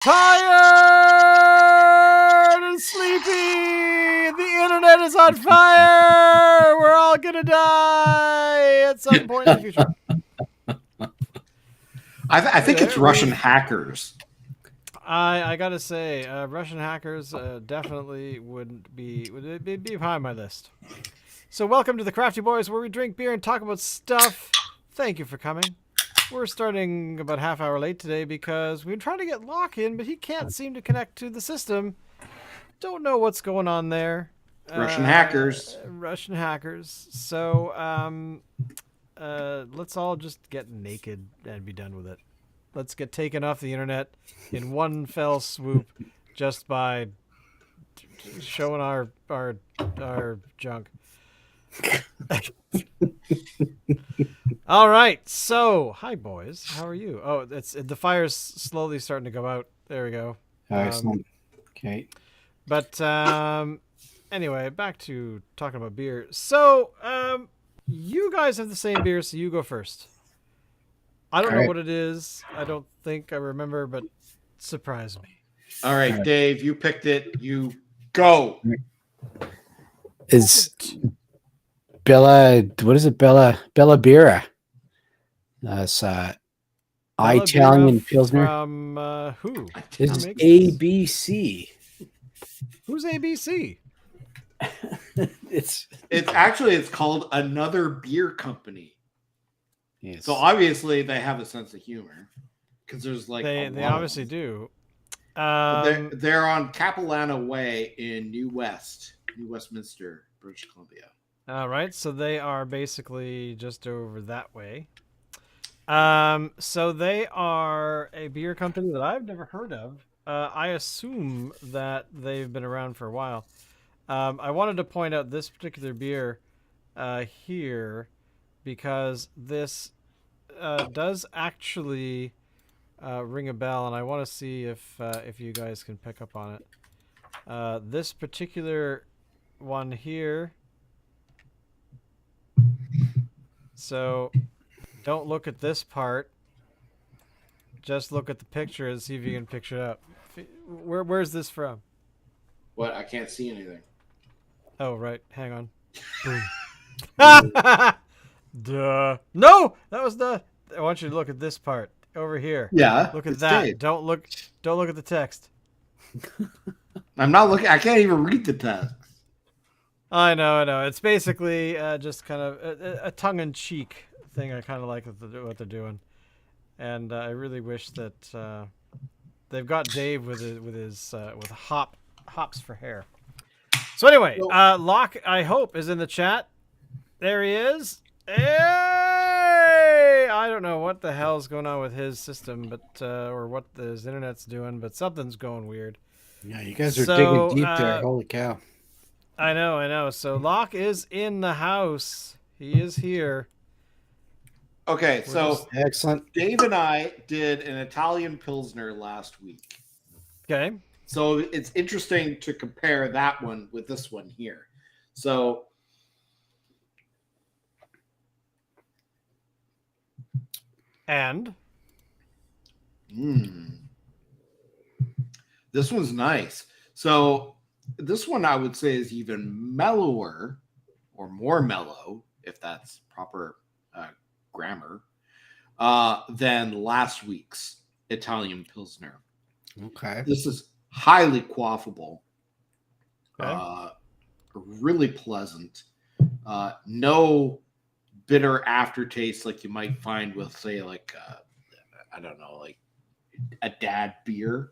Tired and sleepy. The internet is on fire. We're all gonna die at some point in the future. I think it's Russian hackers. I gotta say, Russian hackers definitely would be behind my list. So welcome to the Crafty Boys, where we drink beer and talk about stuff. Thank you for coming. We're starting about half hour late today because we were trying to get Locke in, but he can't seem to connect to the system. Don't know what's going on there. Russian hackers. Russian hackers. So let's all just get naked and be done with it. Let's get taken off the internet in one fell swoop just by showing our junk. All right, so hi boys, how are you? Oh, the fire's slowly starting to go out. There we go. Excellent. Okay. But anyway, back to talking about beer. So you guys have the same beer, so you go first. I don't know what it is. I don't think I remember, but surprise me. All right, Dave, you picked it. You go. Is Bella? What is it? Bella Bira. That's Italian Pilsner. From who? This is ABC. Who's ABC? It's called Another Beer Company. Yes. So obviously they have a sense of humor because there's like they obviously do. They're on Capilano Way in New Westminster, British Columbia. All right, so they are basically just over that way. So they are a beer company that I've never heard of. I assume that they've been around for a while. I wanted to point out this particular beer here because this does actually ring a bell, and I want to see if you guys can pick up on it. This particular one here. So don't look at this part. Just look at the picture and see if you can picture it up. Where's this from? What? I can't see anything. Oh, right. Hang on. Boom. Duh. No, that was the. I want you to look at this part over here. Yeah. Look at that. Dave. Don't look at the text. I'm not looking. I can't even read the text. I know. It's basically just kind of a tongue-in-cheek thing. I kind of like what they're doing, and I really wish that they've got Dave with hops for hair. So anyway, Locke, I hope, is in the chat. There he is. Hey! I don't know what the hell's going on with his system, but or what his internet's doing, but something's going weird. Yeah, you guys are digging deep there. Holy cow. I know. So Locke is in the house. He is here. Okay, so excellent. Dave and I did an Italian Pilsner last week. Okay. So it's interesting to compare that one with this one here. So and this one's nice. So this one I would say is even mellower or more mellow, if that's proper grammar, than last week's Italian Pilsner. Okay. This is highly quaffable, okay. Really pleasant, no bitter aftertaste like you might find with, say, like I don't know, like a dad beer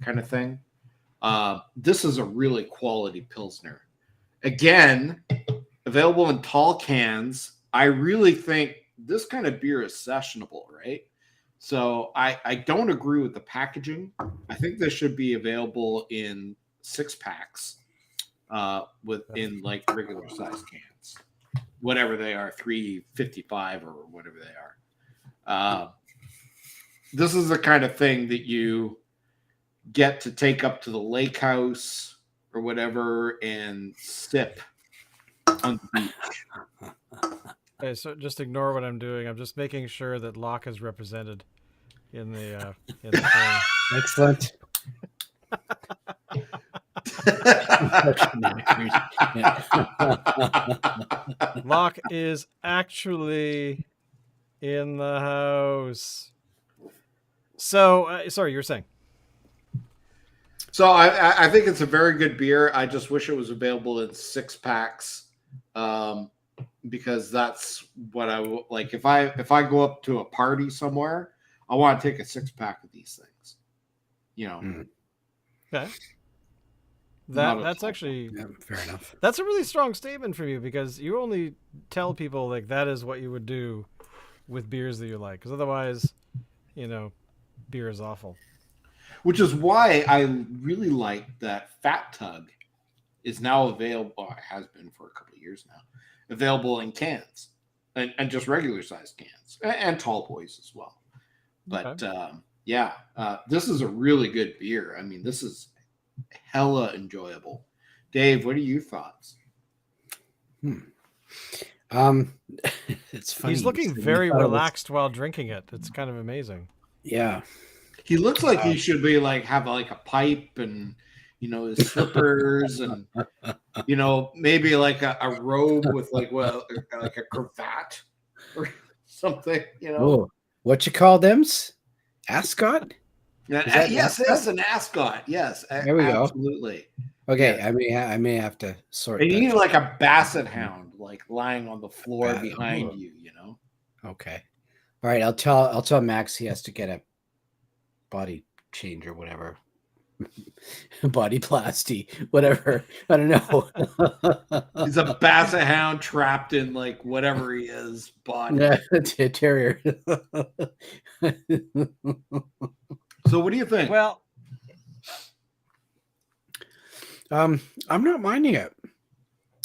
kind of thing. This is a really quality Pilsner. Again, available in tall cans. I really think this kind of beer is sessionable, right? So I don't agree with the packaging. I think this should be available in 6-packs in like regular size cans, whatever they are, 355 or whatever they are. This is the kind of thing that you get to take up to the lake house or whatever and sip on the beach. Okay, so just ignore what I'm doing. I'm just making sure that Locke is represented in the thing. Excellent. Locke is actually in the house. So, sorry, you were saying? So I think it's a very good beer. I just wish it was available in 6 packs, because that's what like. If I go up to a party somewhere, I want to take a 6 pack of these things. You know, Okay. not That's a actually Yeah, fair enough. that's a really strong statement from you, because you only tell people like that is what you would do with beers that you like, because otherwise, beer is awful. which is why I really like that Fat Tug is now available. Well, it has been for a couple of years now, available in cans and just regular sized cans and tall boys as well. But Okay. yeah, this is a really good beer. I mean, this is hella enjoyable. Dave, what are your thoughts? Um, it's funny. He's you looking said you very thought it was- relaxed while drinking it. It's kind of amazing. Yeah. He looks like he should be like have like a pipe and his slippers and maybe like a robe with like a cravat or something. Oh, what you call them? Ascot? Is that Yes, ascot? an ascot. Yes, There we go. absolutely. Okay, Yes. I may have to sort And you that. need like a basset hound, like lying on the floor behind Oh. you. Okay. All right, I'll tell Max he has to get a body change or whatever. Body plasty, whatever. I don't know. He's a basset hound trapped in like whatever he is body. Yeah, terrier. So what do you think? Well, I'm not minding it.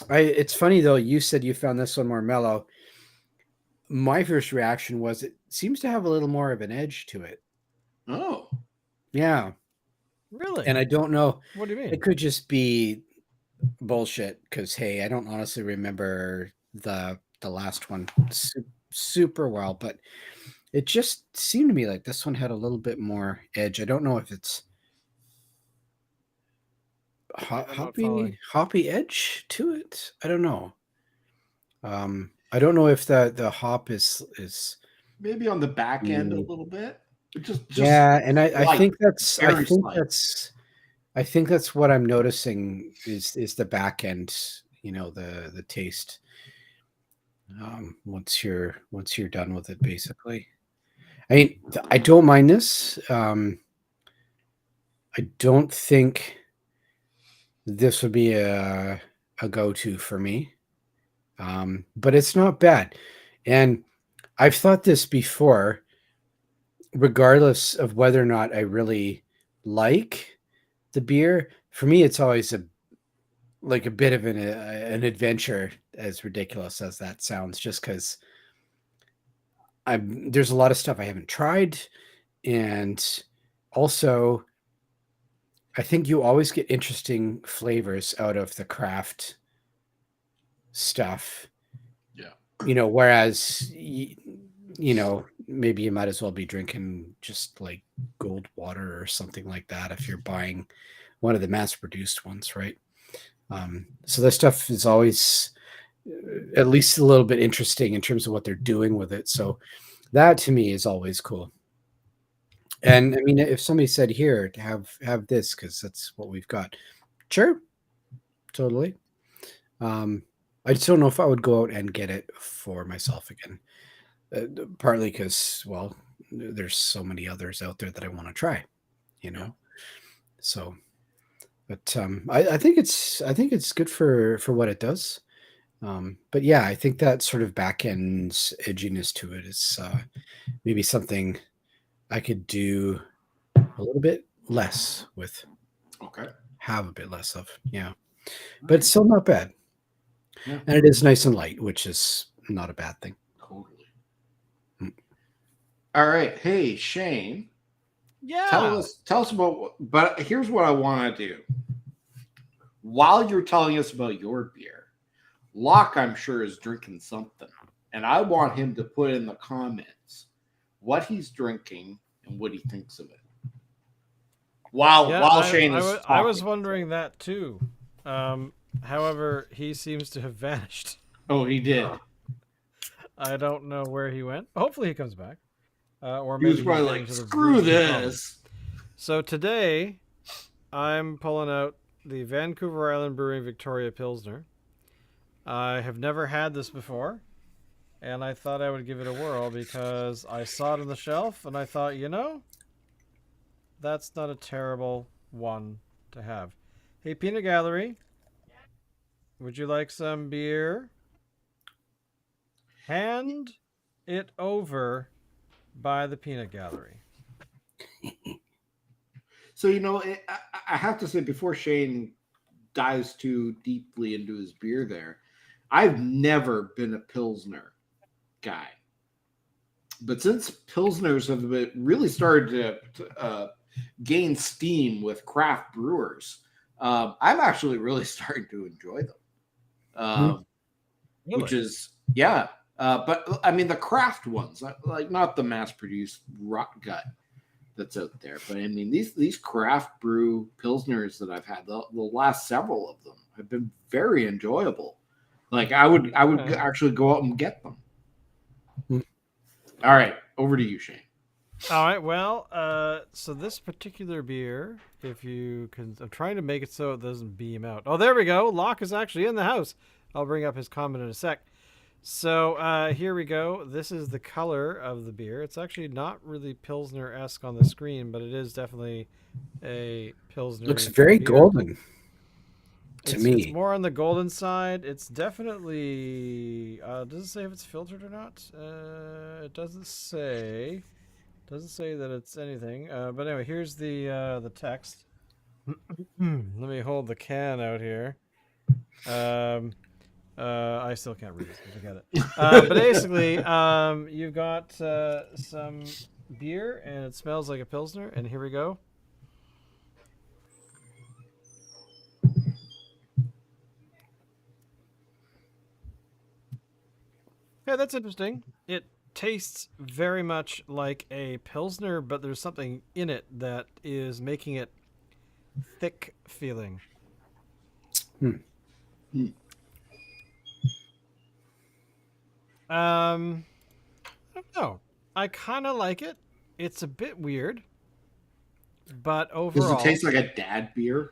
It's funny though, you said you found this one more mellow. My first reaction was it seems to have a little more of an edge to it. Oh, Yeah. really? And I don't know. What do you mean? It could just be bullshit because hey, I don't honestly remember the last one super well, but it just seemed to me like this one had a little bit more edge. I don't know if it's hoppy edge to it. I don't know. I don't know if the hop is maybe on the back end a little bit. Just yeah, and I think very slight. I think that's what I'm noticing is the back end, the taste. Once you're done with it, basically. I mean, I don't mind this. I don't think this would be a go-to for me, but it's not bad. And I've thought this before, regardless of whether or not I really like the beer. For me, it's always a bit of an adventure, as ridiculous as that sounds, just because there's a lot of stuff I haven't tried, and also I think you always get interesting flavors out of the craft stuff. Yeah. Whereas maybe you might as well be drinking just like gold water or something like that if you're buying one of the mass-produced ones, right? So this stuff is always at least a little bit interesting in terms of what they're doing with it. So that to me is always cool. And I mean, if somebody said here to have this because that's what we've got, sure, totally. I just don't know if I would go out and get it for myself again. Partly because, well, there's so many others out there that I want to try, Yeah. So, but I think it's good for what it does. But yeah, I think that sort of back end edginess to it is maybe something I could do a little bit less with. Okay. Have a bit less of, yeah. But it's still not bad. Yeah. And it is nice and light, which is not a bad thing. Totally. All right. Hey, Shane. Yeah. Tell us about. But here's what I want to do. While you're telling us about your beer, Locke, I'm sure, is drinking something, and I want him to put in the comments what he's drinking and what he thinks of it. while Shane is talking. I was wondering that too. However, he seems to have vanished. Oh, he did. I don't know where he went. Hopefully, he comes back. Or He maybe was probably he's like, getting to the "Screw root of the problem." this." So today, I'm pulling out the Vancouver Island Brewing Victoria Pilsner. I have never had this before, and I thought I would give it a whirl because I saw it on the shelf, and I thought, that's not a terrible one to have. Hey, Peanut Gallery, would you like some beer? Hand it over by the Peanut Gallery. So I have to say, before Shane dives too deeply into his beer, I've never been a Pilsner guy, but since Pilsners have really started to gain steam with craft brewers, I'm actually really starting to enjoy them. Really? Which is, yeah. But I mean, the craft ones, like not the mass-produced rot gut that's out there, but I mean these craft brew Pilsners that I've had, the last several of them have been very enjoyable. Like I would actually go out and get them. All right, over to you, Shane. All right, well, so this particular beer, if you can, I'm trying to make it so it doesn't beam out. Oh, there we go. Locke is actually in the house. I'll bring up his comment in a sec. So here we go. This is the color of the beer. It's actually not really Pilsner-esque on the screen, but it is definitely a Pilsner. Looks very beer. golden to me. It's more on the golden side. It's definitely, does it say if it's filtered or not? It doesn't say. Doesn't say that it's anything. But anyway, here's the text. Let me hold the can out here. I still can't read it. Forget it. But basically, you've got some beer, and it smells like a Pilsner. And here we go. Yeah, that's interesting. It tastes very much like a Pilsner, but there's something in it that is making it thick feeling. I don't know. I kind of like it. It's a bit weird, but overall, Does it taste like a dad beer?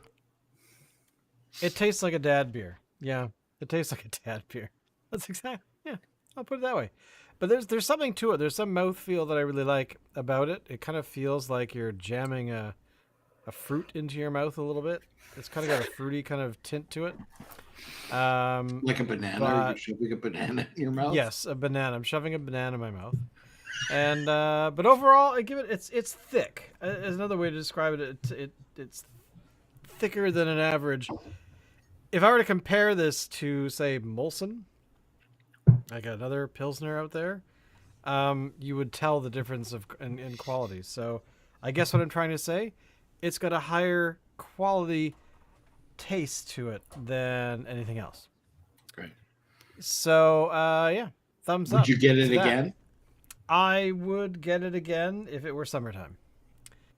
It tastes like a dad beer. Yeah, it tastes like a dad beer. That's exactly. Yeah, I'll put it that way. But there's something to it. There's some mouthfeel that I really like about it. It kind of feels like you're jamming a fruit into your mouth a little bit. It's kind of got a fruity kind of tint to it. Like a banana? You're shoving a banana in your mouth? Yes, a banana. I'm shoving a banana in my mouth. And but overall, I give it. It's thick. Is another way to describe it. It's thicker than an average. If I were to compare this to, say, Molson, like another Pilsner out there, you would tell the difference in quality. So I guess what I'm trying to say, it's got a higher quality taste to it than anything else. Great. So yeah, thumbs up. Would you get it again? I would get it again if it were summertime.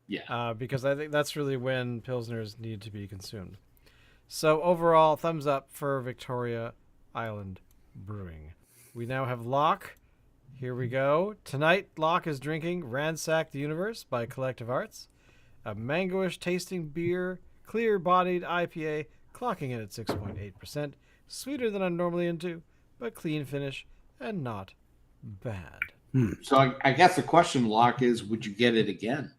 Yeah. Because I think that's really when Pilsners need to be consumed. So overall, thumbs up for Victoria Island Brewing. We now have Locke. Here we go. Tonight, Locke is drinking Ransack the Universe by Collective Arts, a mangoish tasting beer, clear-bodied IPA, clocking in at 6.8%, sweeter than I'm normally into, but clean finish and not bad. So I guess the question, Locke, is would you get it again?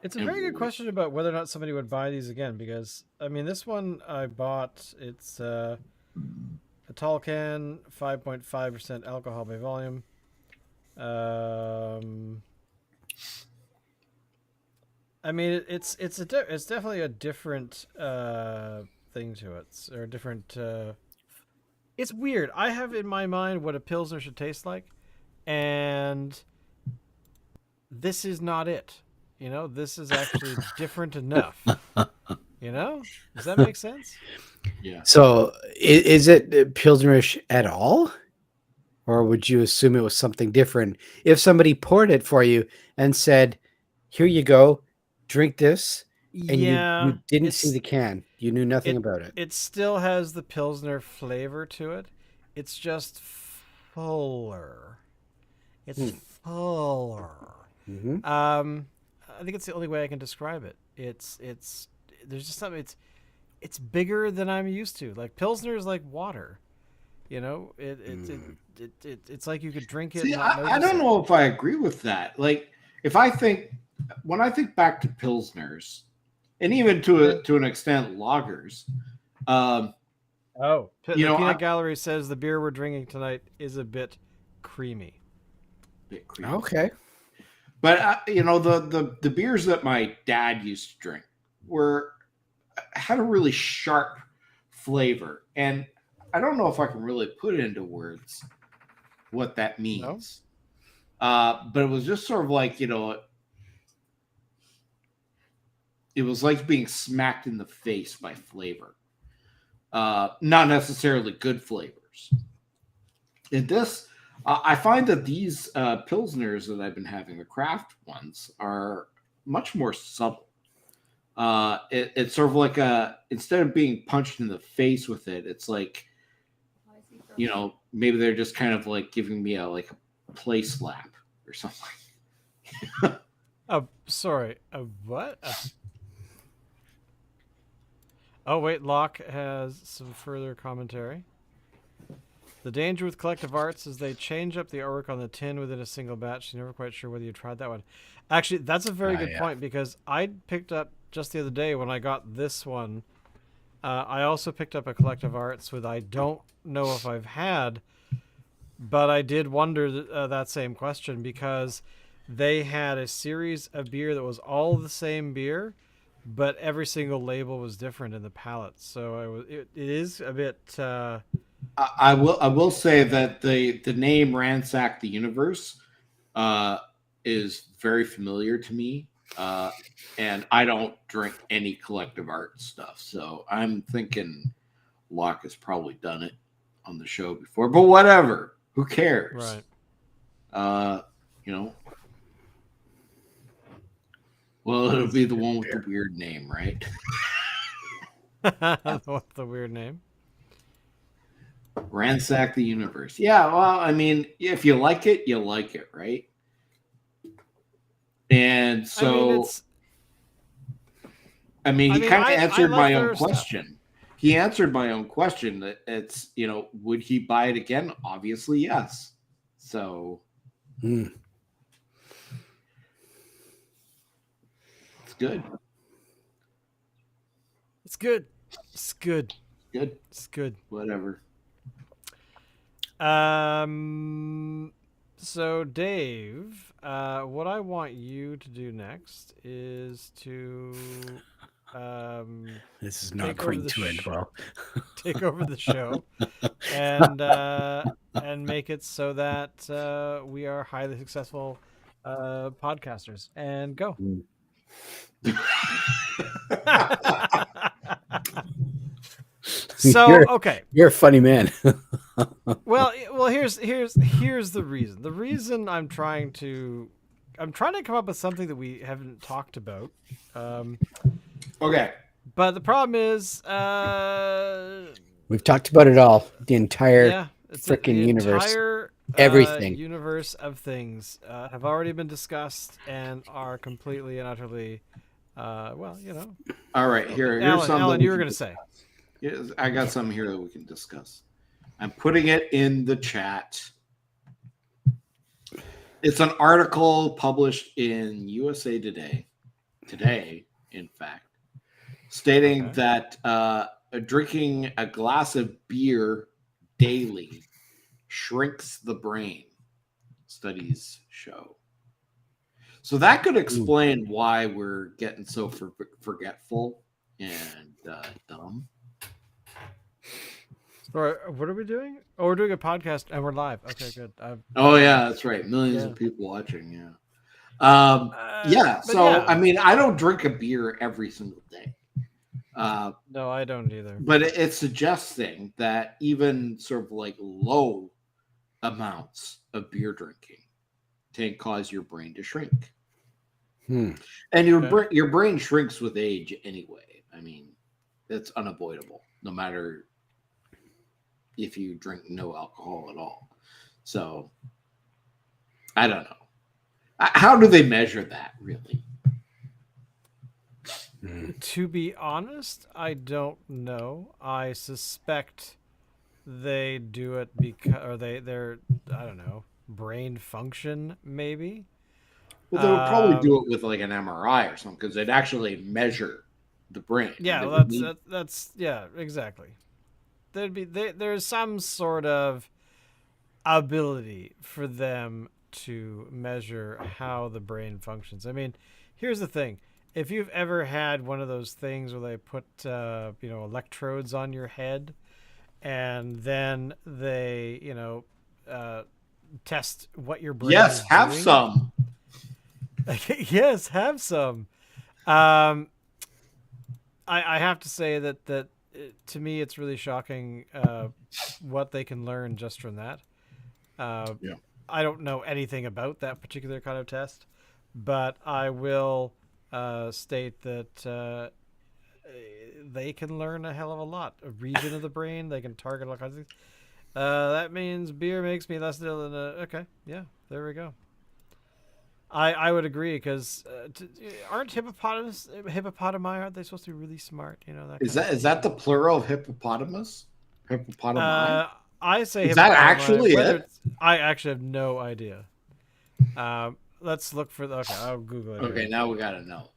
It's a very good question about whether or not somebody would buy these again, because, I mean, this one I bought, it's a tall can, 5.5% alcohol by volume. I mean, it's definitely a different thing to it, or a different. It's weird. I have in my mind what a Pilsner should taste like, and this is not it. You know, this is actually different enough. You know, does that make sense? Yeah. So is it Pilsnerish at all? Or would you assume it was something different if somebody poured it for you and said, here you go, drink this, and Yeah, you didn't see the can. You knew nothing about it. it still has the Pilsner flavor to it. It's just fuller. It's Hmm. fuller. Mm-hmm. I think it's the only way I can describe it. It's there's just something. It's bigger than I'm used to. Like Pilsner is like water. You know, it's like you could drink it See, and not I notice don't it. know if I agree with that. Like, when I think back to pilsners, and even to an extent lagers, um, Oh, you the know, Peanut I'm Gallery says the beer we're drinking tonight is a bit creamy. a bit creamy. Okay. But the beers that my dad used to drink were had a really sharp flavor, and I don't know if I can really put it into words what that No, means. But it was just sort of like it was like being smacked in the face by flavor, not necessarily good flavors. In this, I find that these pilsners that I've been having, the craft ones, are much more subtle. It's sort of like instead of being punched in the face with it, it's like maybe they're just kind of like giving me a play slap or something. oh, sorry. What? Oh wait, Locke has some further commentary. The danger with collective arts is they change up the artwork on the tin within a single batch. You're never quite sure whether you tried that one. Actually, that's a very good Yeah. point because I picked up just the other day when I got this one. I also picked up a collective arts with I don't know if I've had, but I did wonder that same question because they had a series of beer that was all the same beer, but every single label was different in the palette. So it is a bit. I will say that the name Ransack the Universe uh, is very familiar to me, and I don't drink any collective art stuff, so I'm thinking Locke has probably done it on the show before. But whatever, who cares? Right. Uh, you know, well, it'll be the one with the weird name, right? What's the weird name? Ransack the Universe. Yeah, well, I mean, if you like it, you like it, right? And I mean, so, he kind of I answered like my own their stuff. question. He answered my own question that it's, would he buy it again? Obviously, yes. So Hmm. it's good. It's good. It's good. Good. It's good. Whatever. So Dave, what I want you to do next is to This is not take over going the to end well. take over the show and make it so that we are highly successful podcasters and go. So okay, You're a funny man. well, here's the reason. The reason I'm trying to come up with something that we haven't talked about. Okay. But the problem is, We've talked about it all. The entire it's freaking the universe. entire Everything. universe of things have already been discussed and are completely and utterly, well, All right. Here's something. Alan, you were going to say. Yes, I got something here that we can discuss. I'm putting it in the chat. It's an article published in USA Today. Today, in fact, stating that drinking a glass of beer daily shrinks the brain. Studies show. So that could explain why we're getting so forgetful and dumb. What are we doing? Oh, we're doing a podcast and we're live. Okay, good. Oh yeah, that's right. Millions of people watching. Yeah. Yeah. So yeah. I don't drink a beer every single day. No, I don't either. But it's suggesting that even sort of like low amounts of beer drinking can cause your brain to shrink. Hmm. And Okay. your brain shrinks with age anyway. I mean, that's unavoidable, no matter if you drink no alcohol at all. So I don't know. How do they measure that really? Hmm. To be honest, I don't know. I suspect they do it because, or they're, I don't know, brain function maybe. Well, they would probably Um, do it with like an MRI or something because they'd actually measure the brain, and yeah, they well, would need. that's yeah, exactly. There's some sort of ability for them to measure how the brain functions. I mean, here's the thing: if you've ever had one of those things where they put electrodes on your head, and then they uh, test what your brain Yes, is have doing. some. Yes, have some. Um, I have to say that to me it's really shocking what they can learn just from that. Uh, Yeah. I don't know anything about that particular kind of test, but I will state that they can learn a hell of a lot. A region of the brain, they can target all kinds of things. That means beer makes me less ill than okay, yeah, there we go. I would agree because aren't hippopotami, aren't they supposed to be really smart? You know, that kind of Is thing. that the plural of hippopotamus? Hippopotami? Uh, I say Is that hippopotami. actually Whether it? it's, I actually have no idea. Let's look for the. Okay, I'll Google it Okay, here. now we got to know.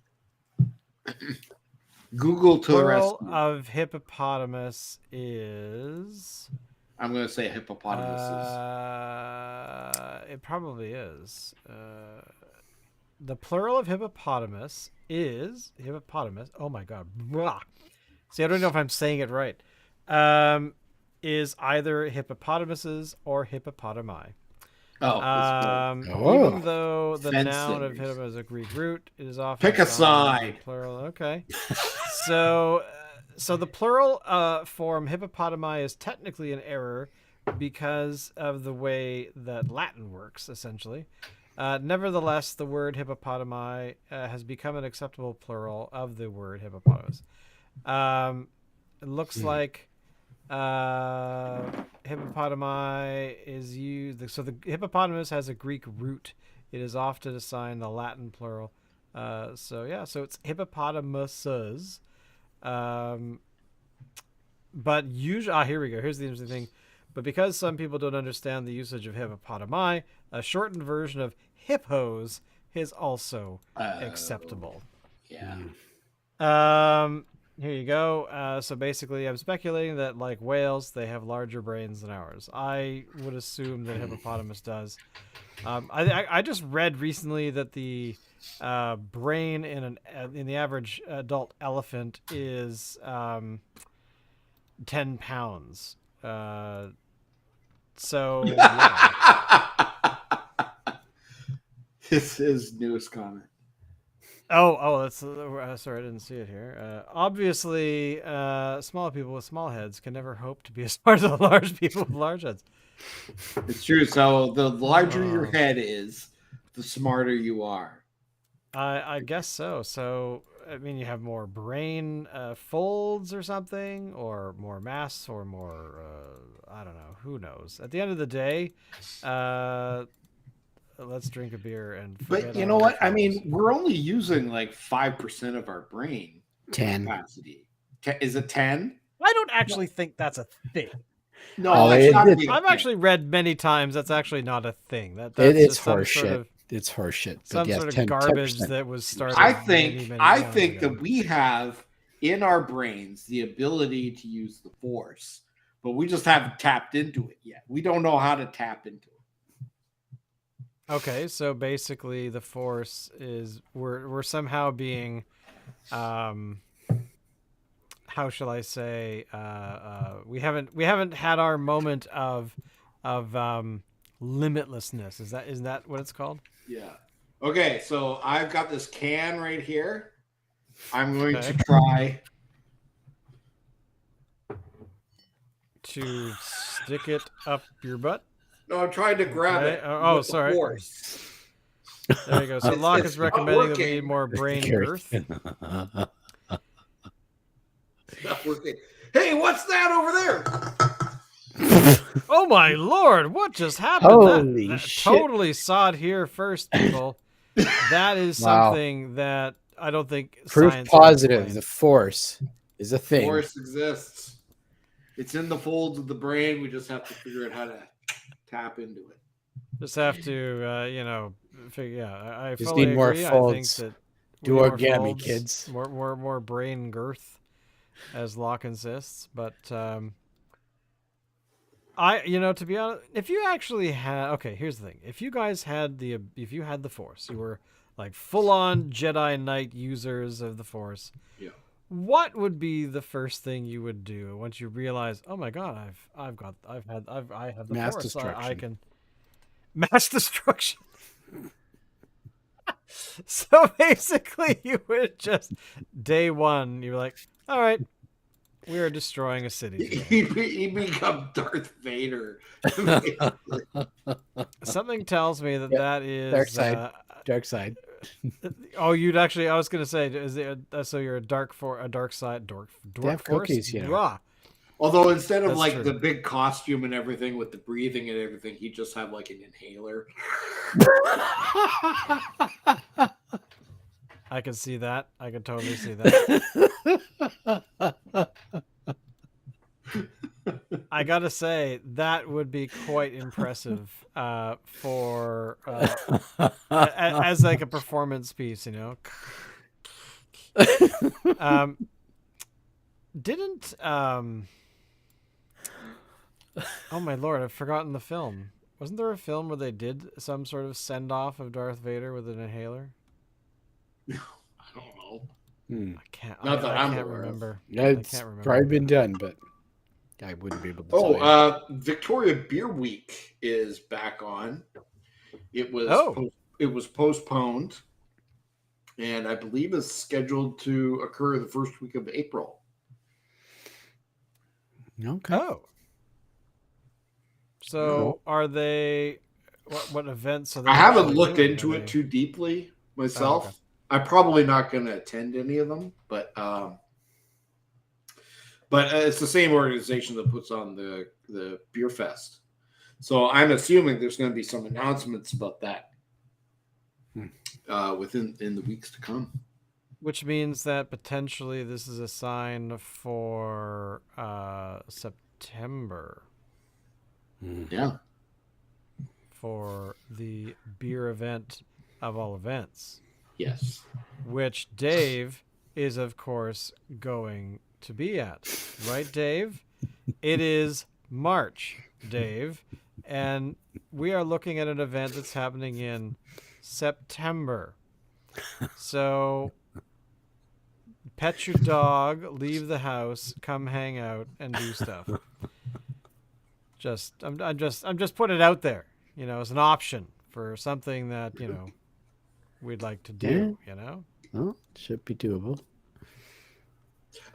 Google to the Plural rescue. of hippopotamus is. I'm going to say hippopotamuses. It probably is. The plural of hippopotamus is hippopotamus. Oh my god. Blah. See, I don't know if I'm saying it right. Is either hippopotamuses or hippopotami. Oh, it's both. Even Oh. though the Fence noun of sitters. hippo is a Greek root, it is often Pick a assigned the side. plural. Okay. So, so the plural form hippopotami is technically an error because of the way that Latin works, essentially. Nevertheless, the word hippopotami has become an acceptable plural of the word hippopotamus. It looks Hmm. like hippopotami is used. So the hippopotamus has a Greek root. It is often assigned the Latin plural. So yeah, so it's hippopotamuses. Um, but usually, here we go. Here's the interesting thing. But because some people don't understand the usage of hippopotami, a shortened version of hippos is also Oh, acceptable. yeah. Hmm. Um, Here you go. So basically, I'm speculating that, like whales, they have larger brains than ours. I would assume that hippopotamus does. I just read recently that the brain in the average adult elephant is 10 pounds. So yeah. This is newest comment. That's sorry, I didn't see it here. Obviously, small people with small heads can never hope to be as smart as the large people with large heads. It's true. So the larger your Uh, head is, the smarter you are. I guess so. So I mean, you have more brain folds or something, or more mass, or more. I don't know. Who knows? At the end of the day, uh, let's drink a beer and But forget you all know our what? I troubles. mean, we're only using like 5% of our brain 10. capacity. Is it 10? I don't No, actually think that's a thing. no, Oh, it's got to be I've a 10. actually read many times that's actually not a thing. That's It's just some sort horseshit. of It's horseshit. But some yes, sort of 10 garbage 10%. that was 10%. started many many I eons think ago. that we have in our brains the ability to use the force, but we just haven't tapped into it yet. We don't know how to tap into it. Okay, so basically the force is we're somehow being um how shall I say we haven't had our moment of limitlessness. Is that what it's called? Yeah. Okay, so I've got this can right here. I'm going to Okay. try. To stick it up your butt. No, I'm trying to grab Okay. it Oh, with the sorry. force. There you go. So Locke is It's not recommending that we working. need more brain Gary. girth. It's not working. Hey, what's that over there? Oh my lord! What just happened? Holy that shit. totally saw it here first, people. That is Wow. something that I don't think Proof science can positive, explain. the force is a thing. Force exists. It's in the folds of the brain. We just have to figure out how to tap into it. Just have to, figure. Yeah, I Just fully need more agree. I think folds. that we Do need more origami, folds, kids. more brain girth, as Locke insists. But to be honest, if you actually had, okay, here's the thing: if you guys had if you had the Force, you were like full-on Jedi Knight users of the Force. Yeah. What would be the first thing you would do once you realize, oh my god, I have the Mass Force. I destruction. can mass destruction. So basically, you would just day one. You're like, all right, we are destroying a city today. He become Darth Vader. Something tells me that Yep. that is Dark side. Dark side. Oh, you'd actually. I was gonna say, is it so? You're a dark side, dork They have force. cookies, you know. Rah. Although instead of That's like true. the big costume and everything with the breathing and everything, he just have like an inhaler. I can see that. I can totally see that. I gotta say that would be quite impressive for as like a performance piece, Didn't oh my lord, I've forgotten the film. Wasn't there a film where they did some sort of send off of Darth Vader with an inhaler? I don't know. I can't. Not that I I'm can't aware of. remember. Yeah, I it's can't remember. probably been done, but I wouldn't be able to tell you. Victoria Beer Week is back on. It was it was postponed, and I believe is scheduled to occur the first week of April. Okay. Oh. So are they? What events are they? I haven't actually looked doing? into Are it they- too deeply myself. Oh, okay. I'm probably not going to attend any of them, but it's the same organization that puts on the beer fest. So I'm assuming there's going to be some announcements about that within the weeks to come. Which means that potentially this is a sign for September. Yeah. For the beer event of all events. Yes. Which Dave is, of course, going to be at. Right, Dave? It is March, Dave. And we are looking at an event that's happening in September. So pet your dog, leave the house, come hang out, and do stuff. I'm just putting it out there, as an option for something that, we'd like to do, Well, should be doable.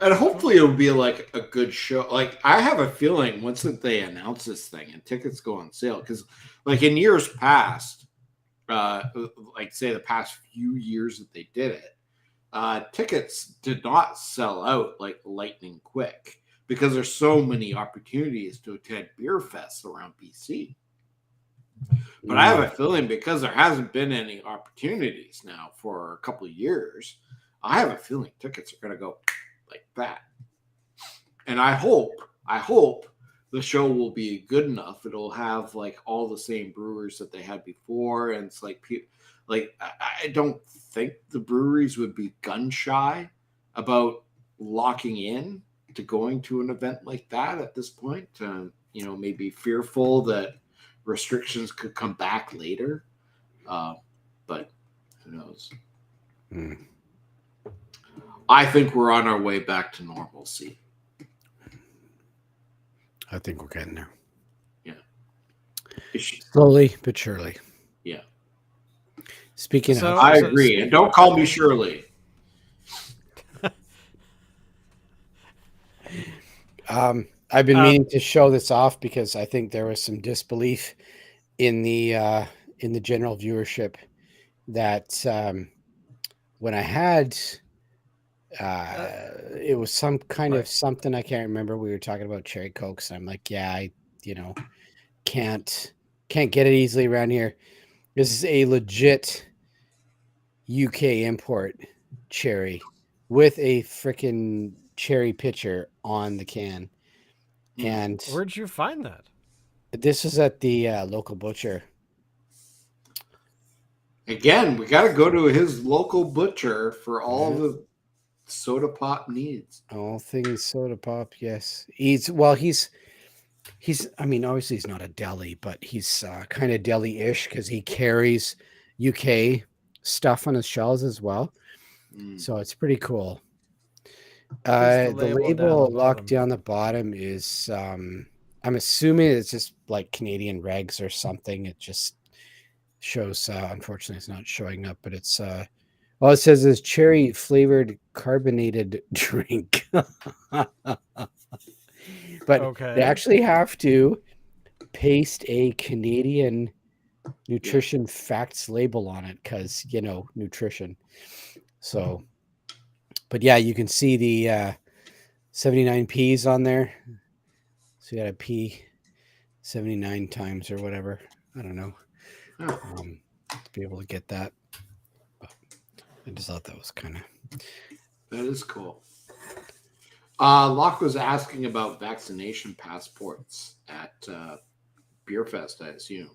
And hopefully it'll be like a good show. Like I have a feeling once that they announce this thing and tickets go on sale, because like in years past, like say the past few years that they did it, tickets did not sell out like lightning quick because there's so many opportunities to attend beer fests around BC. But I have a feeling because there hasn't been any opportunities now for a couple of years, I have a feeling tickets are going to go like that. And I hope the show will be good enough. It'll have like all the same brewers that they had before. And it's like I don't think the breweries would be gun shy about locking in to going to an event like that at this point. Maybe fearful that restrictions could come back later. But who knows? I think we're on our way back to normalcy. I think we're getting there. Yeah. Slowly but surely. Yeah. Speaking of, I agree. And don't call me Shirley. I've been meaning to show this off because I think there was some disbelief in the general viewership that when I had Uh, it was some kind of right. something I can't remember. We were talking about cherry cokes. And I'm like, yeah, I you know can't get it easily around here. This is a legit UK import cherry with a freaking cherry pitcher on the can. Hmm. And Where'd you find that? this is at the local butcher. Again, we got to go to his local butcher for all Yeah. the soda pop needs. All things soda pop, yes. He's I mean, obviously he's not a deli, but he's kind of deli-ish because he carries UK stuff on his shelves as well. Mm. So it's pretty cool. What is the The label down the label locked bottom? down the bottom is I'm assuming it's just like Canadian regs or something. It just shows unfortunately it's not showing up, but it's all it says is cherry flavored carbonated drink. But they Okay. actually have to paste a Canadian Yeah. nutrition facts label on it because nutrition. So, but yeah, you can see the 79 P's on there. So you got a P 79 times or whatever. I don't know. Huh. To be able to get that. But I just thought that was kind of That is cool. Locke was asking about vaccination passports at Beer Fest, I assume.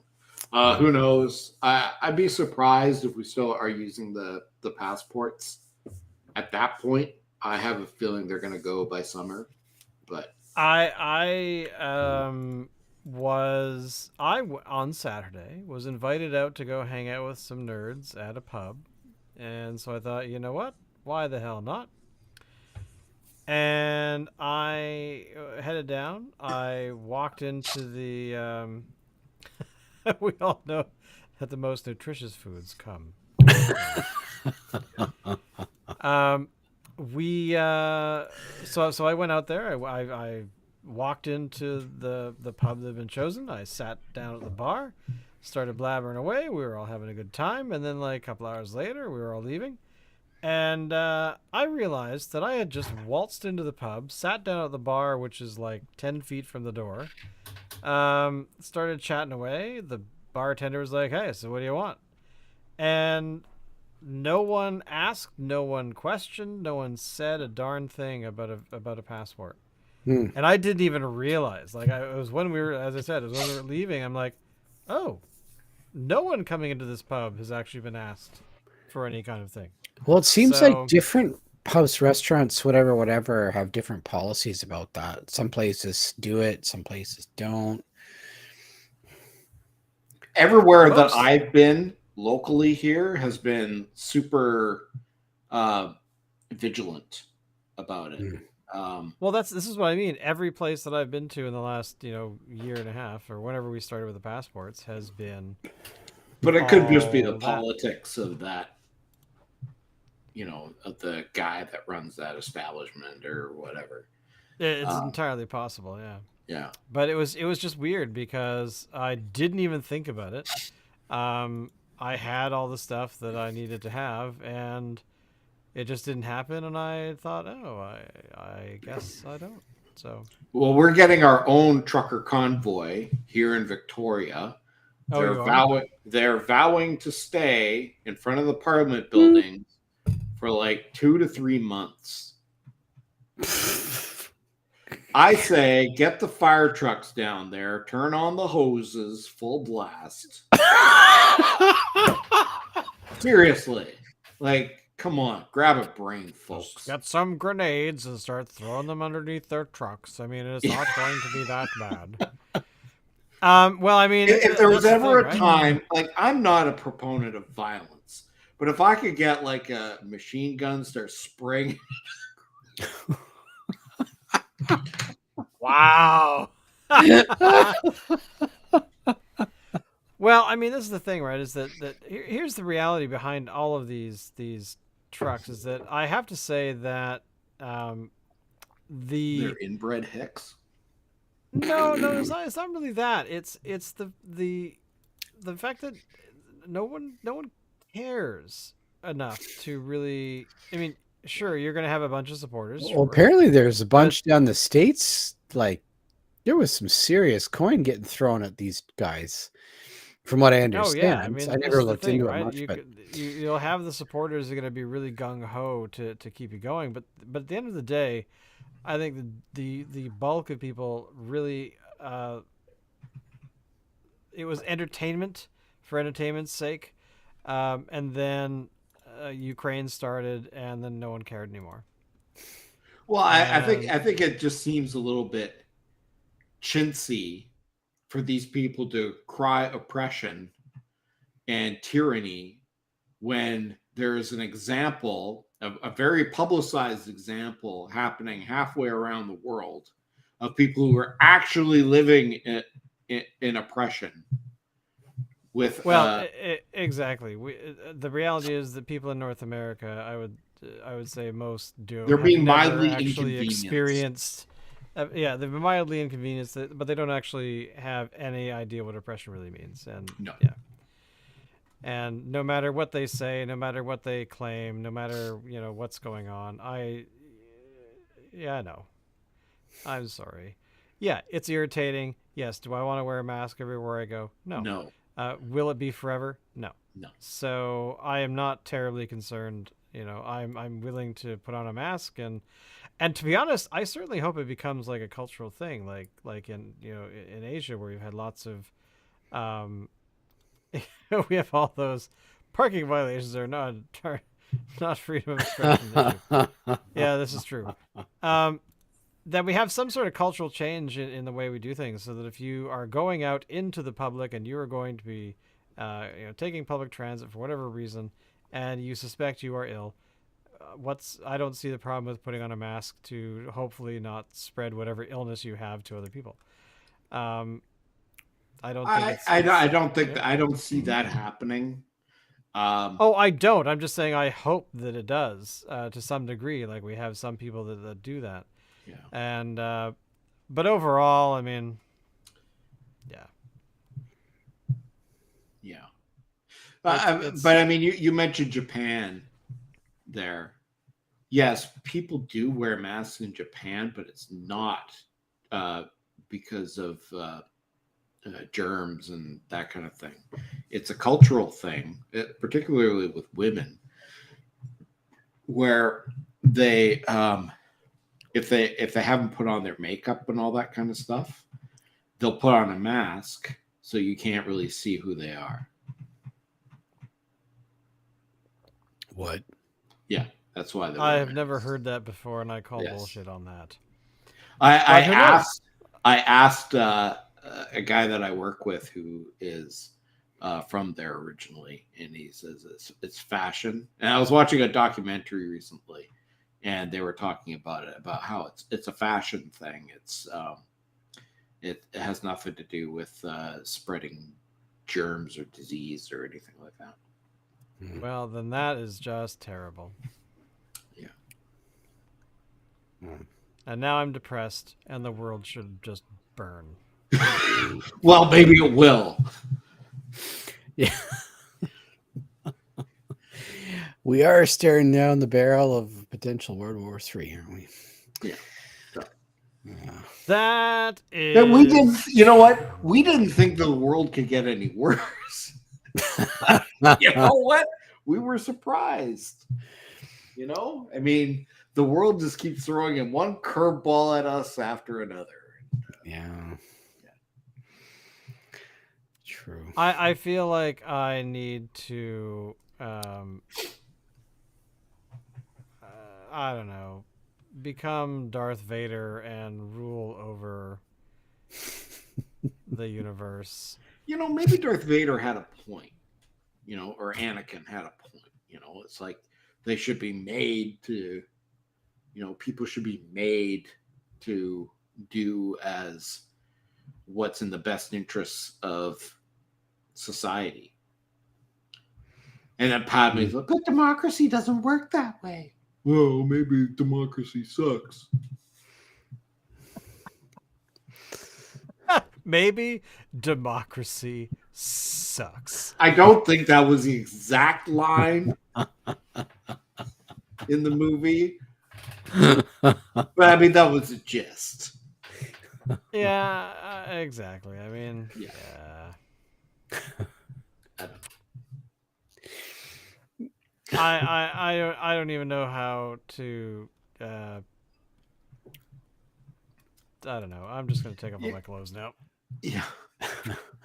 Who knows? I'd be surprised if we still are using the passports at that point. I have a feeling they're going to go by summer, but On Saturday was invited out to go hang out with some nerds at a pub, and so I thought, you know what? Why the hell not? And I headed down. I walked into the. We all know that the most nutritious foods come first. Um, we so I went out there. I walked into the pub that had been chosen. I sat down at the bar, started blabbering away. We were all having a good time, and then like a couple hours later, we were all leaving. And I realized that I had just waltzed into the pub, sat down at the bar, which is like 10 feet from the door, started chatting away. The bartender was like, "Hey, so what do you want?" And no one asked, no one questioned, no one said a darn thing about a passport. hmm. And I didn't even realize. Like, it was when we were, as I said, it was when we were leaving. I'm like, oh, no one coming into this pub has actually been asked for any kind of thing. Well, it seems like So different pubs, restaurants, whatever, have different policies about that. Some places do it, some places don't. everywhere that most I've been locally here has been super uh, vigilant about it. Mm. well, this is what I mean. Every place that I've been to in the last year and a half, or whenever we started with the passports, has been But it could just be the all that. politics of that, of the guy that runs that establishment or whatever. It's Uh, entirely possible, yeah. yeah. But it was just weird because I didn't even think about it. I had all the stuff that I needed to have, and it just didn't happen. And I thought, oh, I guess I don't. So, Well, we're getting our own trucker convoy here in Victoria. oh, you are? They're vowing to stay in front of the Parliament building for like 2 to 3 months. I say get the fire trucks down there, turn on the hoses, full blast. Seriously. Like, come on, grab a brain, folks. Get some grenades and start throwing them underneath their trucks. I mean, it's not going to be that bad. Well, I mean, If there was that's the ever thing, a right? time, like, I'm not a proponent of violence, but if I could get like a machine gun start spraying, Wow. Well, I mean, this is the thing, right? Is that here's the reality behind all of these trucks is that I have to say that they're the inbred hicks. no, it's not really that. It's the fact that no one cares enough to really. I mean, sure, you're going to have a bunch of supporters, Well, sure, apparently there's a but bunch down the states. Like there was some serious coin getting thrown at these guys, from what I oh yeah, I understand. I mean, this never is the looked thing, into it right? much, but You'll have the supporters that are going to be really gung ho to keep you going, but at the end of the day, I think the bulk of people really it was entertainment for entertainment's sake, and then Ukraine started, and then no one cared anymore. Well, And I think it just seems a little bit chintzy for these people to cry oppression and tyranny when there is an example, a very publicized example happening halfway around the world of people who are actually living in oppression with well, exactly. The reality is that people in North America, I would say most do they're have being never mildly actually inconvenienced. experienced. Yeah, they've been mildly inconvenienced, but they don't actually have any idea what oppression really means. And No. yeah, and no matter what they say, no matter what they claim, no matter what's going on, yeah, no, I'm sorry. Yeah, it's irritating. Yes, do I want to wear a mask everywhere I go? No. No. Will it be forever? No. No. So I am not terribly concerned. I'm willing to put on a mask, and to be honest, I certainly hope it becomes like a cultural thing, like in in Asia where you've had lots of, we have all those parking violations are not freedom of expression issue. Yeah, this is true. Um, that we have some sort of cultural change in the way we do things, so that if you are going out into the public and you are going to be, taking public transit for whatever reason, and you suspect you are ill, I don't see the problem with putting on a mask to hopefully not spread whatever illness you have to other people. I don't think I don't think yeah. I don't see that happening. Oh, I don't. I'm just saying I hope that it does to some degree. Like we have some people that do that. Yeah. And but overall, I mean, yeah. Yeah. It's But I mean, you mentioned Japan there. Yes, people do wear masks in Japan, but it's not because of germs and that kind of thing. It's a cultural thing, particularly with women, where they if they haven't put on their makeup and all that kind of stuff, they'll put on a mask so you can't really see who they are. what? Yeah, that's why I have never heard that before, and I call bullshit on that. I Who knows? asked a guy that I work with who is from there originally, and he says it's fashion. And I was watching a documentary recently, and they were talking about it, about how it's a fashion thing. It has nothing to do with spreading germs or disease or anything like that. Well, then that is just terrible. Yeah. And now I'm depressed, and the world should just burn. Well, maybe it will. Yeah. We are staring down the barrel of potential World War III, aren't we? Yeah. Yeah. That is. And we didn't. You know what? We didn't think the world could get any worse. You know what? We were surprised. I mean, the world just keeps throwing in one curveball at us after another. Yeah. True. I feel like I need to. I don't know, become Darth Vader and rule over the universe. Maybe Darth Vader had a point. Or Anakin had a point. It's like they should be made to. People should be made to do as what's in the best interests of society. And then Padme's like, but democracy doesn't work that way. Well, maybe democracy sucks. Maybe democracy sucks. I don't think that was the exact line in the movie, but I mean that was a gist. Yeah, exactly. I mean, Yeah. yeah. I don't know. I don't even know how to. I don't know. I'm just gonna take off all my clothes now. Yeah.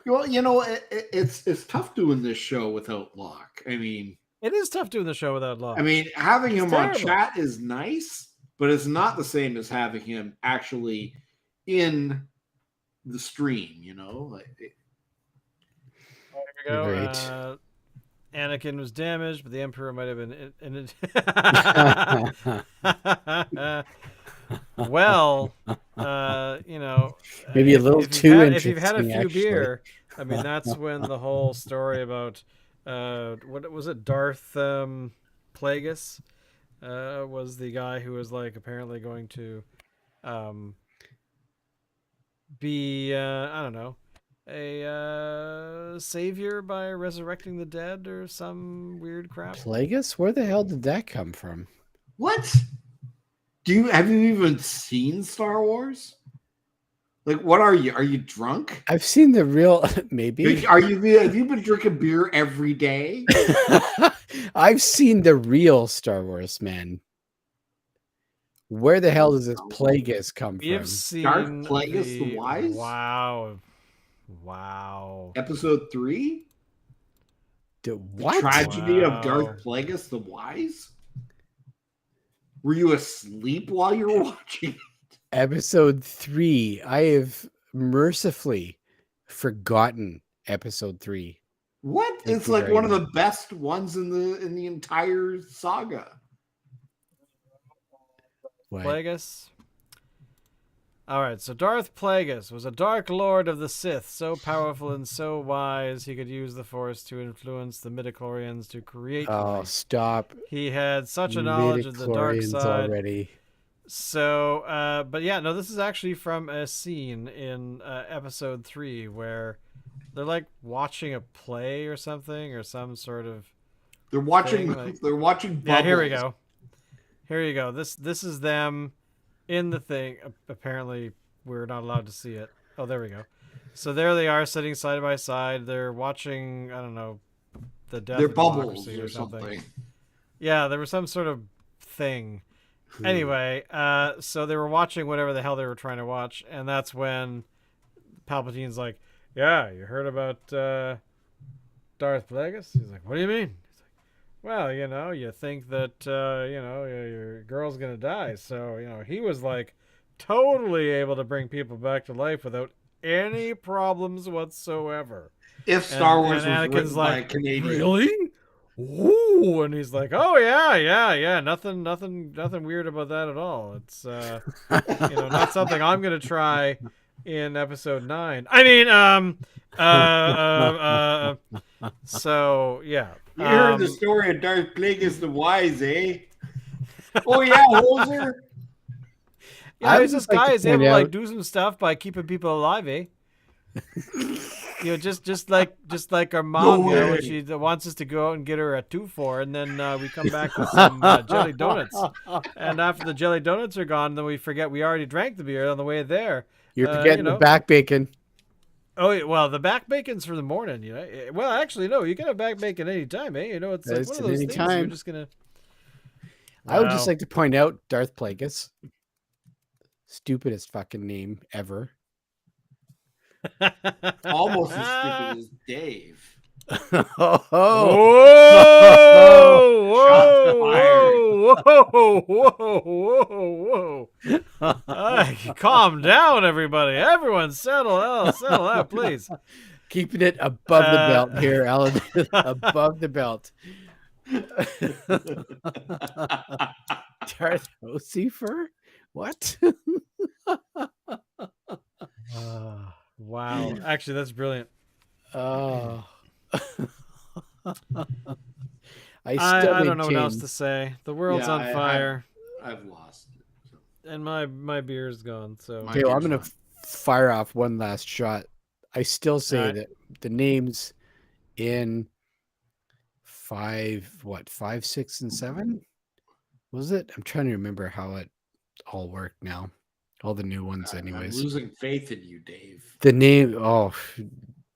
Well, it's tough doing this show without Locke. I mean, It is tough doing the show without Law. having It's him on terrible. chat is nice, but it's not the same as having him actually in the stream. Like There we go. Right. Anakin was damaged, but the Emperor might have been in it. Well, Maybe a little too if you've had a interesting, few actually. beer, I mean, that's when the whole story about what was it, Darth Plagueis was the guy who was like apparently going to be I don't know, a savior by resurrecting the dead or some weird crap. Plagueis? Where the hell did that come from? what? Have you even seen Star Wars? Like, what are you? Are you drunk? I've seen the real. Maybe. Have you been drinking beer every day? I've seen the real Star Wars, man. Where the hell does this Plagueis come We have from? seen Darth Plagueis the Wise? Wow. Episode 3? The What? tragedy Wow. of Darth Plagueis the Wise? Were you asleep while you were watching? Episode 3. I have mercifully forgotten episode 3. What? Thank It's you like very one of much. the best ones in the entire saga. What? Plagueis. All right, so Darth Plagueis was a Dark Lord of the Sith, so powerful and so wise he could use the Force to influence the midichlorians to create Oh, life. stop. He had such a knowledge of the dark Midichlorians side. already. So, but yeah, no, this is actually from a scene in episode 3 where they're like watching a play or something or some sort of. They're watching. Thing, like- They're watching. Bubbles. Yeah, here we go. Here you go. This is them in the thing. Apparently, we're not allowed to see it. Oh, there we go. So there they are sitting side by side. They're watching. I don't know, the death They're of bubbles democracy or something. Yeah, there was some sort of thing. Anyway, so they were watching whatever the hell they were trying to watch, and that's when Palpatine's like, "Yeah, you heard about Darth Plagueis?" He's like, "What do you mean?" He's like, "Well, you think that your girl's gonna die, so he was like totally able to bring people back to life without any problems whatsoever." If Star And Wars was Anakin's written by a like, Canadian, "Really?" Ooh, and he's like, "Oh yeah, nothing weird about that at all. It's not something I'm gonna try in episode 9. I mean, so yeah, you heard the story of Darth Plagueis the Wise, eh? Oh yeah, Hoser. Yeah, I I would was this just like guy to is able to point like out- do some stuff by keeping people alive, eh? Just like our mom, No when way. she wants us to go out and get her a 2-4, and then we come back with some jelly donuts. And after the jelly donuts are gone, then we forget we already drank the beer on the way there. You're forgetting the back bacon. Oh, yeah, well, the back bacon's for the morning, Well, actually, no, you can have back bacon anytime, eh? It's like That's one of those any things you're time. just gonna. I would just Wow. like to point out Darth Plagueis. Stupidest fucking name ever. Almost as stupid as Dave. Oh, Whoa! Calm down, everybody. Everyone, settle out, please. keeping it above the belt here, Alan. Above the belt. Darth Osifer? What? Wow. Actually, that's brilliant. Oh. I don't know what else to say. The world's Yeah, on fire, I've lost it. So. and my beer's gone. So My Okay, well, I'm beer's going to gone. fire off one last shot. I still say Alright. that the names in 5, 6, and 7? Was it? I'm trying to remember how it all worked now. All the new ones, I'm anyways. losing faith in you, Dave. The name, oh,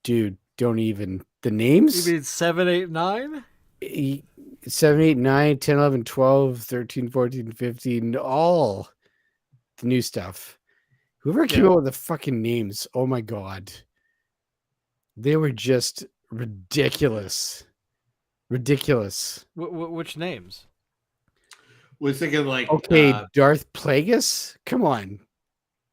dude, don't even. The You names? mean 7, 8, 9? 7, 8, 9, 10, 11, 12, 13, 14, 15, all the new stuff. Whoever came Yeah. up with the fucking names, oh my god. They were just ridiculous. Ridiculous. Which names? Was thinking like Okay, Darth Plagueis? Come on.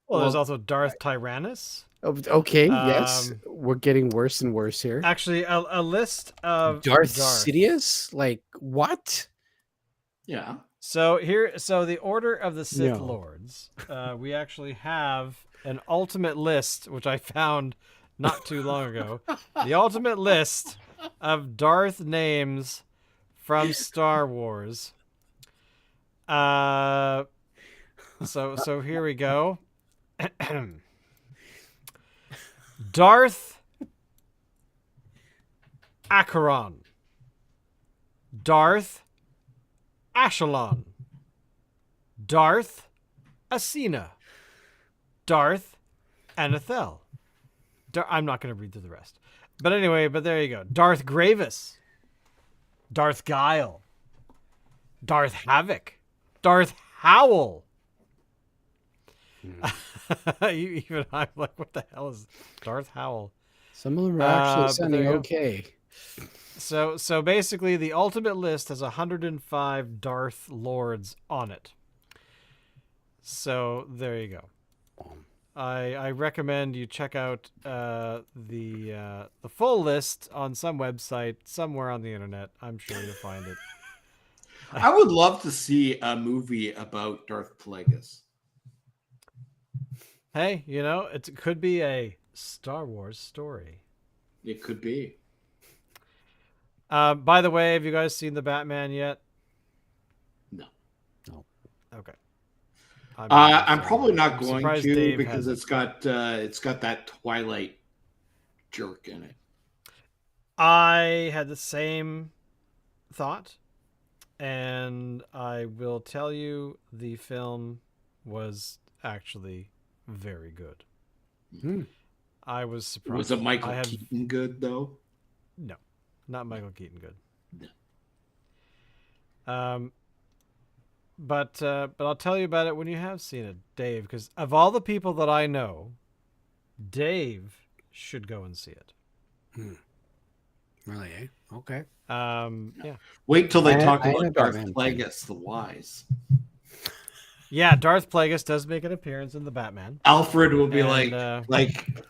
Well, there's Well, also Darth Tyrannus. Okay, yes. We're getting worse and worse here. Actually, a list of Darth Sidious? Like, what? yeah. So the Order of the Sith No. Lords. We actually have an ultimate list, which I found not too long ago. The ultimate list of Darth names from Star Wars. So here we go. Darth Acheron. Darth Ashalon. Darth Asina. Darth Anathel. I'm not going to read through the rest. But anyway, there you go. Darth Gravis. Darth Guile. Darth Havoc. Darth Howl. Even I'm like, what the hell is Darth Howl? Some of them are actually but sounding there you go. okay. So basically, the ultimate list has 105 Darth Lords on it. So there you go. I recommend you check out the full list on some website somewhere on the internet. I'm sure you'll find it. I would love to see a movie about Darth Plagueis. Hey, it could be a Star Wars story. It could be. By the way, have you guys seen the Batman yet? No. Okay. I'm probably not I'm going surprised to Dave because hasn't. it's got that Twilight jerk in it. I had the same thought, and I will tell you the film was actually very good. I was surprised. Was it Michael Keaton good though? No, not Michael Keaton good. No. But I'll tell you about it when you have seen it, Dave, because of all the people that I know, Dave should go and see it. Really, eh? Okay. Yeah. Wait till they talk I about am Darth Batman. Plagueis the Wise. Yeah, Darth Plagueis does make an appearance in the Batman. Alfred will be And, like,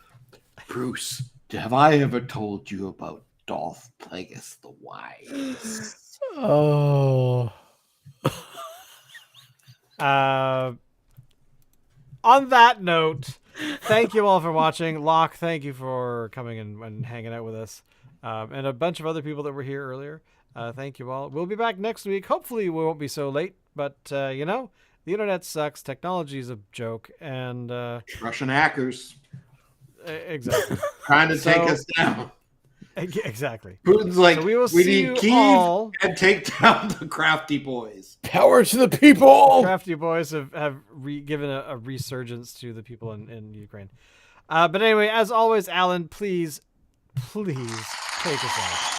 Bruce, have I ever told you about Darth Plagueis the Wise? Oh. On that note, thank you all for watching. Locke, thank you for coming and hanging out with us. And a bunch of other people that were here earlier. Thank you all. We'll be back next week. Hopefully we won't be so late. But, the internet sucks. Technology is a joke. And Russian hackers exactly. trying to take us down. Exactly. Putin's like, So we will we see need you Kyiv all. and take down the Crafty boys. Power to the people! Crafty boys have given a resurgence to the people in Ukraine. But anyway, as always, Alan, please take us out.